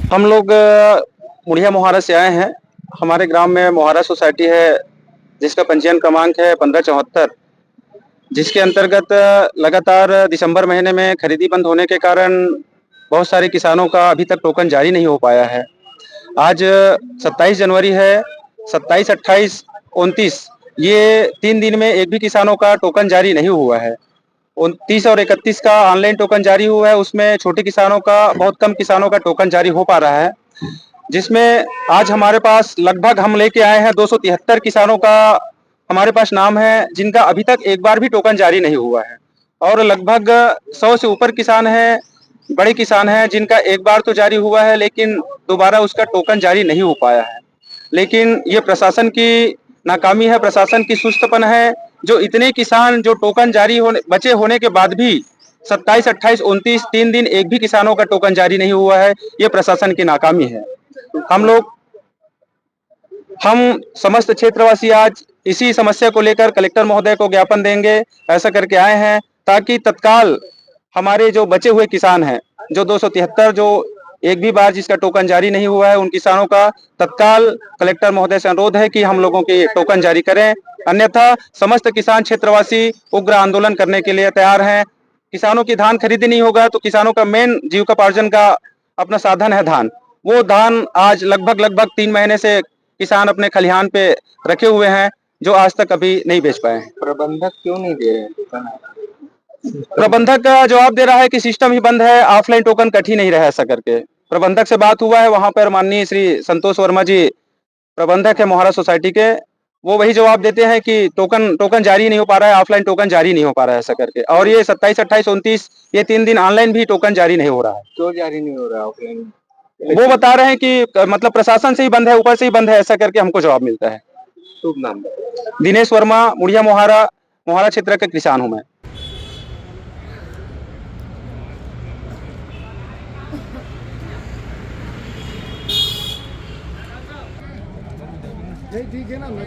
हम लोग मुड़िया मोहारा से आए हैं। हमारे ग्राम में मोहारा सोसाइटी है, जिसका पंजीयन क्रमांक है 1574, जिसके अंतर्गत लगातार दिसंबर महीने में खरीदी बंद होने के कारण बहुत सारे किसानों का अभी तक टोकन जारी नहीं हो पाया है। आज 27 जनवरी है। 27, 28, 29 ये 3 दिन में एक भी किसानों का टोकन जारी नहीं हुआ है। 29 और 31 का ऑनलाइन टोकन जारी हुआ है, उसमें छोटे किसानों का, बहुत कम किसानों का टोकन जारी हो पा रहा है। जिसमें आज हमारे पास लगभग हम लेके आए हैं 273 किसानों का हमारे पास नाम है, जिनका अभी तक एक बार भी टोकन जारी नहीं हुआ है। और लगभग 100 से ऊपर किसान हैं, बड़े किसान हैं, जिनका एक बार तो जारी हुआ है लेकिन दोबारा उसका टोकन जारी नहीं हो पाया है। लेकिन ये प्रशासन की नाकामी है, प्रशासन की सुस्तपन है, जो इतने किसान जो टोकन जारी होने बचे होने के बाद भी 27, 28, 29 3 दिन एक भी किसानों का टोकन जारी नहीं हुआ है, ये प्रशासन की नाकामी है। हम लोग हम समस्त क्षेत्रवासी आज इसी समस्या को लेकर कलेक्टर महोदय को ज्ञापन देंगे, ऐसा करके आए हैं ताकि तत्काल हमारे जो बचे हुए किसान हैं, जो 273 जो एक भी बार जिसका टोकन जारी नहीं हुआ है, उन किसानों का तत्काल कलेक्टर महोदय से अनुरोध है कि हम लोगों के टोकन जारी करें। अन्यथा समस्त किसान क्षेत्रवासी उग्र आंदोलन करने के लिए तैयार हैं। किसानों की धान खरीदी नहीं होगा तो किसानों का मेन जीविकोपार्जन का अपना साधन है धान। वो धान आज लगभग लगभग 3 महीने से किसान अपने खलिहान पे रखे हुए हैं, जो आज तक अभी नहीं बेच पाए हैं। प्रबंधक क्यों नहीं दे रहे? प्रबंधक का जवाब दे रहा है कि सिस्टम ही बंद है, ऑफलाइन टोकन कट ही नहीं रहा, ऐसा करके। प्रबंधक से बात हुआ है, वहां पर माननीय श्री संतोष वर्मा जी प्रबंधक है मोहारा सोसाइटी के, वो वही जवाब देते हैं कि टोकन टोकन जारी नहीं हो पा रहा है, ऑफलाइन टोकन जारी नहीं हो पा रहा है, ऐसा करके। और ये 27, 28, 29 ये 3 दिन ऑनलाइन भी टोकन जारी नहीं हो रहा है। क्यों जारी नहीं हो रहा ऑफलाइन? वो बता रहे हैं कि मतलब प्रशासन से ही बंद है, ऊपर से ही बंद है, ऐसा करके हमको जवाब मिलता है। शुभ नाम? दिनेश वर्मा, मुड़िया मोहारा, मोहारा क्षेत्र का किसान हूं मैं। नहीं ठीक है ना, मैं